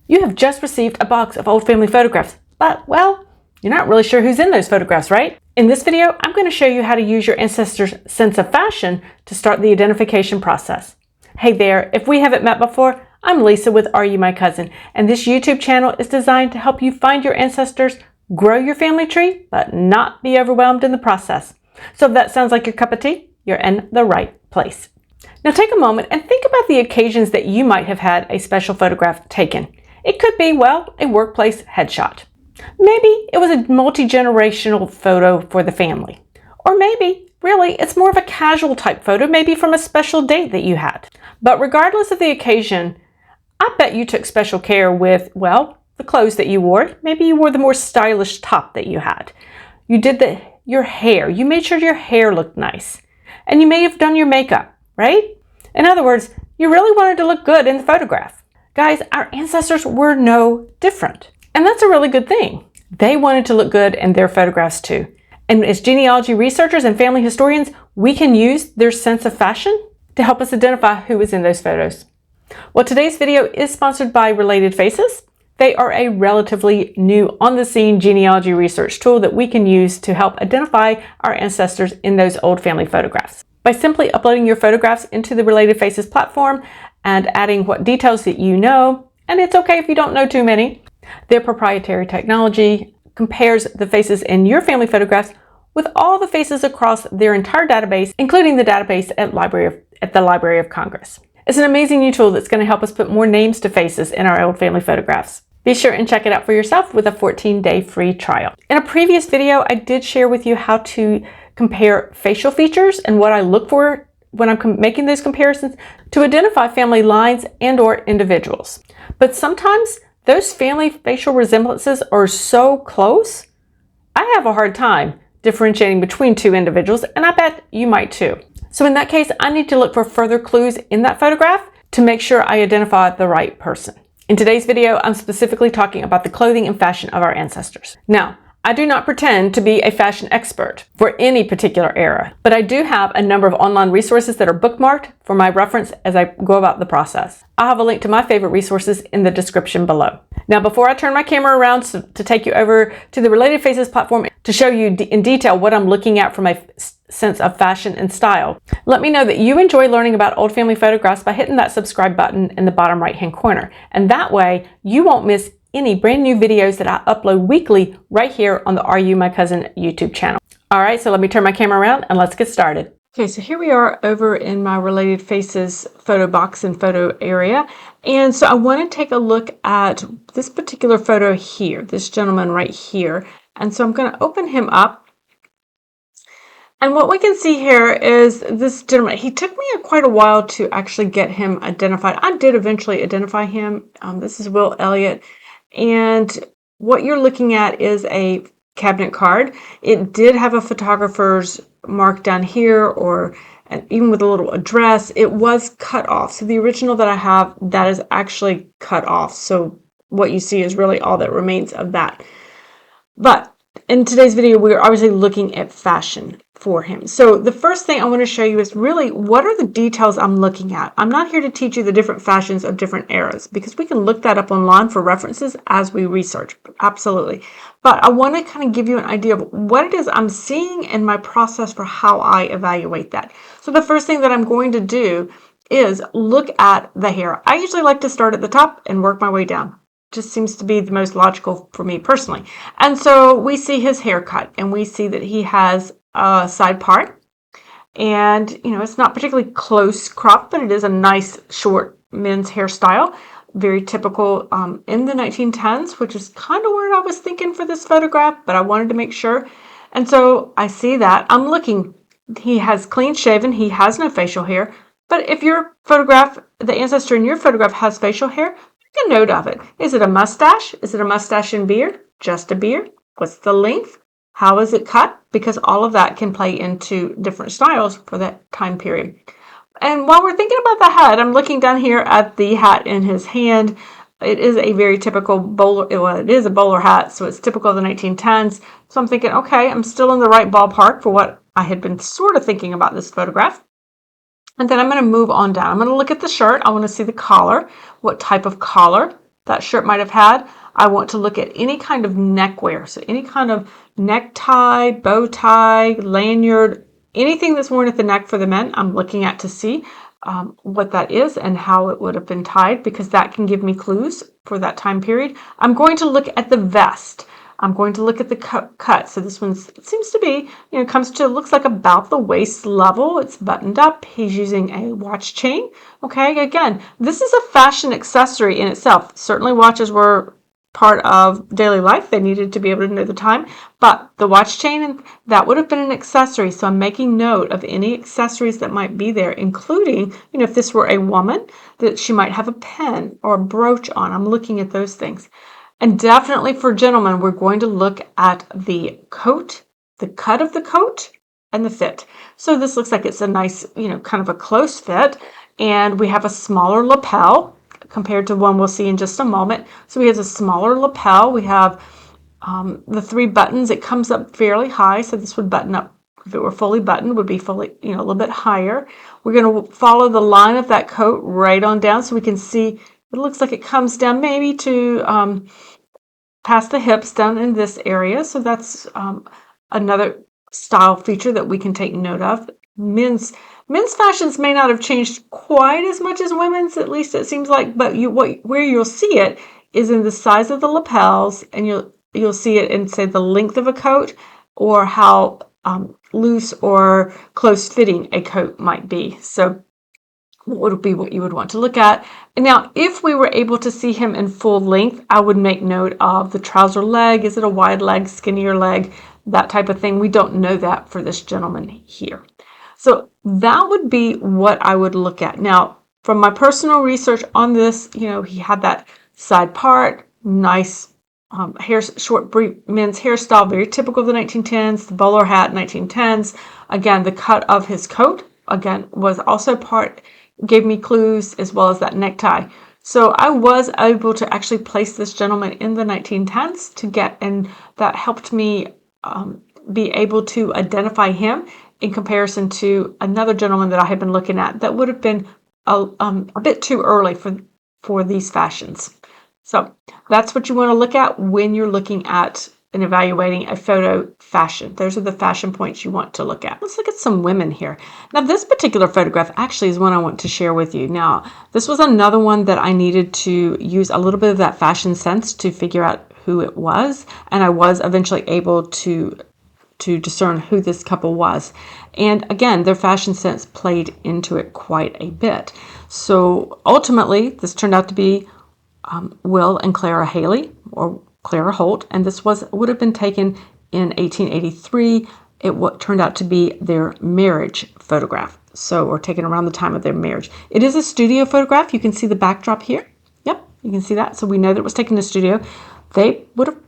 You have just received a box of old family photographs, but, well, you're not really sure who's in those photographs, right? In this video, I'm going to show you how to use your ancestors' sense of fashion to start the identification process. Hey there, if we haven't met before, I'm Lisa with Are You My Cousin, and this YouTube channel is designed to help you find your ancestors, grow your family tree, but not be overwhelmed in the process. So if that sounds like your cup of tea, you're in the right place. Now take a moment and think about the occasions that you might have had a special photograph taken. It could be, well, a workplace headshot. Maybe it was a multi-generational photo for the family. Or maybe, really, it's more of a casual type photo, maybe from a special date that you had. But regardless of the occasion, I bet you took special care with, well, the clothes that you wore. Maybe you wore the more stylish top that you had. You did your hair. You made sure your hair looked nice. And you may have done your makeup, right? In other words, you really wanted to look good in the photograph. Guys, our ancestors were no different. And that's a really good thing. They wanted to look good in their photographs too. And as genealogy researchers and family historians, we can use their sense of fashion to help us identify who was in those photos. Well, today's video is sponsored by Related Faces. They are a relatively new on-the-scene genealogy research tool that we can use to help identify our ancestors in those old family photographs. By simply uploading your photographs into the Related Faces platform and adding what details that you know, and it's okay if you don't know too many, their proprietary technology compares the faces in your family photographs with all the faces across their entire database, including the database at the Library of Congress. It's an amazing new tool that's going to help us put more names to faces in our old family photographs. Be sure and check it out for yourself with a 14-day free trial. In a previous video, I did share with you how to compare facial features and what I look for when I'm making those comparisons to identify family lines and or individuals. But sometimes those family facial resemblances are so close, I have a hard time differentiating between two individuals, and I bet you might too. So in that case, I need to look for further clues in that photograph to make sure I identify the right person. In today's video, I'm specifically talking about the clothing and fashion of our ancestors. Now, I do not pretend to be a fashion expert for any particular era, but I do have a number of online resources that are bookmarked for my reference as I go about the process. I'll have a link to my favorite resources in the description below. Now, before I turn my camera around to take you over to the Related Faces platform to show you in detail what I'm looking at from a sense of fashion and style, let me know that you enjoy learning about old family photographs by hitting that subscribe button in the bottom right-hand corner. And that way, you won't miss any brand new videos that I upload weekly right here on the Are You My Cousin YouTube channel. All right, so let me turn my camera around and let's get started. Okay, so here we are over in my Related Faces photo box and photo area. And so I want to take a look at this particular photo here, this gentleman right here. And so I'm going to open him up. And what we can see here is this gentleman. He took me quite a while to actually get him identified. I did eventually identify him. This is Will Elliott. And what you're looking at is a cabinet card. It did have a photographer's mark down here, or even with a little address. It was cut off. So the original that I have, that is actually cut off. So what you see is really all that remains of that. But in today's video, we're obviously looking at fashion for him. So the first thing I want to show you is really what are the details I'm looking at. I'm not here to teach you the different fashions of different eras, because we can look that up online for references as we research. Absolutely. But I want to kind of give you an idea of what it is I'm seeing in my process for how I evaluate that. So the first thing that I'm going to do is look at the hair. I usually like to start at the top and work my way down. Just seems to be the most logical for me personally. And so we see his haircut, and we see that he has a side part, and it's not particularly close cropped, but it is a nice short men's hairstyle, very typical in the 1910s, which is kind of where I was thinking for this photograph, but I wanted to make sure. And so I see that I'm looking, he has clean shaven, he has no facial hair. But if your photograph, the ancestor in your photograph has facial hair, make a note of it. Is it a mustache? Is it a mustache and beard? Just a beard? What's the length? How is it cut? Because all of that can play into different styles for that time period. And while we're thinking about the hat, I'm looking down here at the hat in his hand. It is a very typical bowler, well, it is a bowler hat, so it's typical of the 1910s. So I'm thinking, okay, I'm still in the right ballpark for what I had been sort of thinking about this photograph. And then I'm going to move on down. I'm going to look at the shirt. I want to see the collar. What type of collar? that shirt might have had. I want to look at any kind of neckwear. So any kind of necktie, bow tie, lanyard, anything that's worn at the neck for the men, I'm looking at to see what that is and how it would have been tied, because that can give me clues for that time period. I'm going to look at the vest. I'm going to look at the cut. So this one seems to be, looks like about the waist level. It's buttoned up. He's using a watch chain. Okay, again, this is a fashion accessory in itself. Certainly watches were part of daily life. They needed to be able to know the time, but the watch chain, that would have been an accessory. So I'm making note of any accessories that might be there, including, if this were a woman, that she might have a pen or a brooch on. I'm looking at those things. And definitely for gentlemen, we're going to look at the coat, the cut of the coat, and the fit. So this looks like it's a nice, kind of a close fit. And we have a smaller lapel compared to one we'll see in just a moment. So we have a smaller lapel. We have the 3 buttons. It comes up fairly high. So this would button up, if it were fully buttoned, would be fully, a little bit higher. We're going to follow the line of that coat right on down so we can see. It looks like it comes down maybe to past the hips down in this area. So that's another style feature that we can take note of. Men's fashions may not have changed quite as much as women's, at least it seems like, but where you'll see it is in the size of the lapels, and you'll see it in, say, the length of a coat, or how loose or close fitting a coat might be. So would be what you would want to look at. And now, if we were able to see him in full length, I would make note of the trouser leg. Is it a wide leg, skinnier leg, that type of thing? We don't know that for this gentleman here. So that would be what I would look at. Now, from my personal research on this, he had that side part, nice short men's hairstyle, very typical of the 1910s, the bowler hat, 1910s. Again, the cut of his coat, again, was also gave me clues, as well as that necktie. So I was able to actually place this gentleman in the 1910s and that helped me be able to identify him in comparison to another gentleman that I had been looking at that would have been a bit too early for these fashions. So that's what you want to look at when you're looking at and evaluating a photo fashion. Those are the fashion points you want to look at. Let's look at some women here. Now, this particular photograph actually is one I want to share with you. Now, this was another one that I needed to use a little bit of that fashion sense to figure out who it was, and I was eventually able to discern who this couple was. And again, their fashion sense played into it quite a bit. So ultimately, this turned out to be Will and Clara Haley, or Clara Holt, and this would have been taken in 1883. It turned out to be their marriage photograph, or taken around the time of their marriage. It is a studio photograph. You can see the backdrop here. Yep, you can see that. So we know that it was taken in a studio. They would have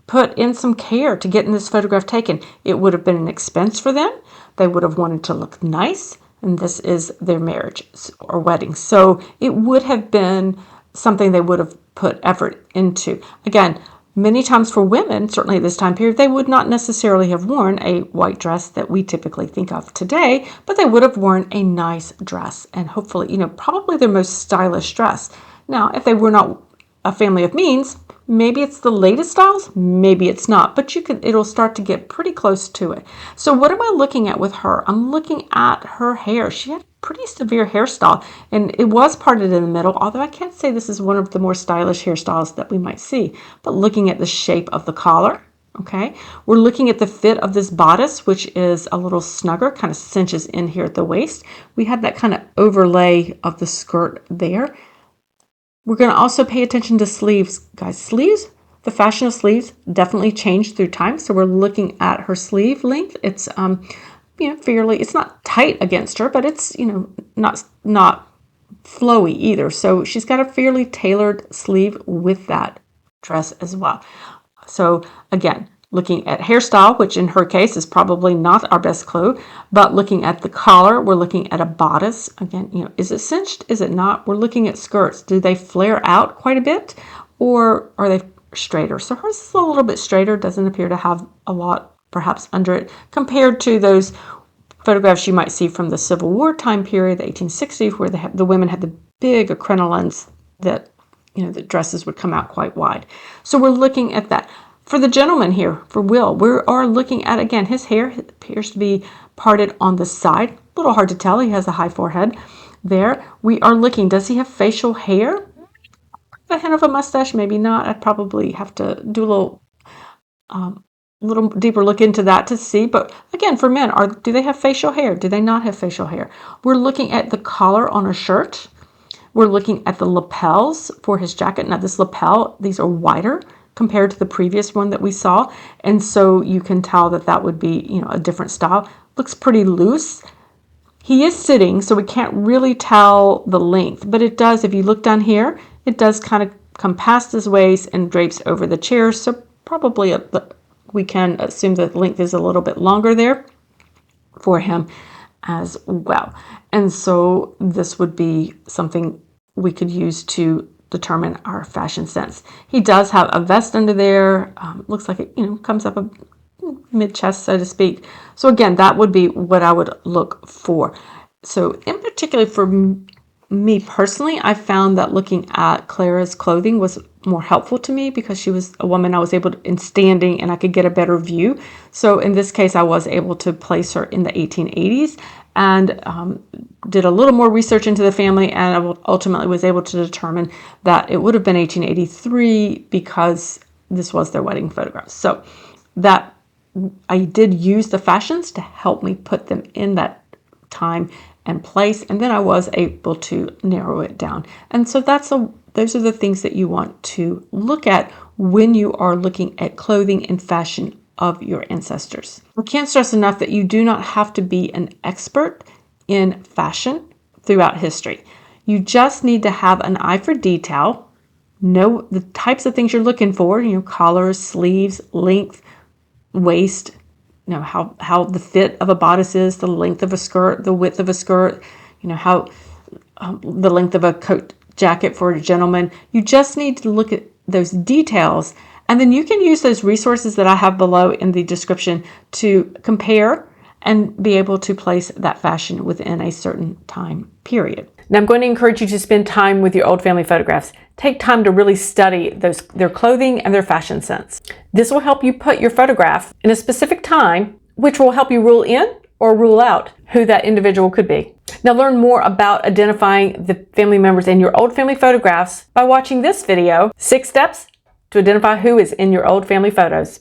put in some care to getting this photograph taken. It would have been an expense for them. They would have wanted to look nice, and this is their marriage or wedding. So it would have been something they would have put effort into. Again, many times for women, certainly at this time period, they would not necessarily have worn a white dress that we typically think of today, but they would have worn a nice dress, and hopefully, probably their most stylish dress. Now, if they were not a family of means, maybe it's the latest styles, maybe it's not, but it'll start to get pretty close to it. So what am I looking at with her? I'm looking at her hair. She had pretty severe hairstyle, and it was parted in the middle, although I can't say this is one of the more stylish hairstyles that we might see. But looking at the shape of the collar, okay, we're looking at the fit of this bodice, which is a little snugger, kind of cinches in here at the waist. We have that kind of overlay of the skirt there. We're going to also pay attention to sleeves, guys. Sleeves, the fashion of sleeves definitely changed through time. So we're looking at her sleeve length. It's fairly, it's not tight against her, but it's, not flowy either. So she's got a fairly tailored sleeve with that dress as well. So again, looking at hairstyle, which in her case is probably not our best clue, but looking at the collar, we're looking at a bodice. Again, is it cinched? Is it not? We're looking at skirts. Do they flare out quite a bit, or are they straighter? So hers is a little bit straighter, doesn't appear to have a lot perhaps under it, compared to those photographs you might see from the Civil War time period, the 1860s, where the women had the big crinolines that the dresses would come out quite wide. So we're looking at that. For the gentleman here, for Will, we are looking at, again, his hair appears to be parted on the side. A little hard to tell. He has a high forehead there. We are looking, does he have facial hair? A hint of a mustache, maybe not. I'd probably have to do a little deeper look into that to see. But again, for men, do they have facial hair? Do they not have facial hair? We're looking at the collar on a shirt. We're looking at the lapels for his jacket. Now this lapel, these are wider compared to the previous one that we saw. And so you can tell that that would be, a different style. Looks pretty loose. He is sitting, so we can't really tell the length, but it does, if you look down here, it does kind of come past his waist and drapes over the chair. So probably we can assume that the length is a little bit longer there for him as well. And so this would be something we could use to determine our fashion sense. He does have a vest under there. Looks like it, comes up a mid-chest, so to speak. So again, that would be what I would look for. So in particular for me personally, I found that looking at Clara's clothing was more helpful to me because she was a woman I was able to, in standing, and I could get a better view. So in this case, I was able to place her in the 1880s and did a little more research into the family, and I ultimately was able to determine that it would have been 1883 because this was their wedding photograph. So that I did use the fashions to help me put them in that time and place, and then I was able to narrow it down. And so those are the things that you want to look at when you are looking at clothing and fashion of your ancestors. I can't stress enough that you do not have to be an expert in fashion throughout history. You just need to have an eye for detail, know the types of things you're looking for, collars, sleeves, length, waist, how the fit of a bodice is, the length of a skirt, the width of a skirt, how the length of a coat jacket for a gentleman. You just need to look at those details, and then you can use those resources that I have below in the description to compare and be able to place that fashion within a certain time period. Now I'm going to encourage you to spend time with your old family photographs. Take time to really study their clothing and their fashion sense. This will help you put your photograph in a specific time, which will help you rule in or rule out who that individual could be. Now learn more about identifying the family members in your old family photographs by watching this video, 6 Steps to Identify Who is in Your Old Family Photos.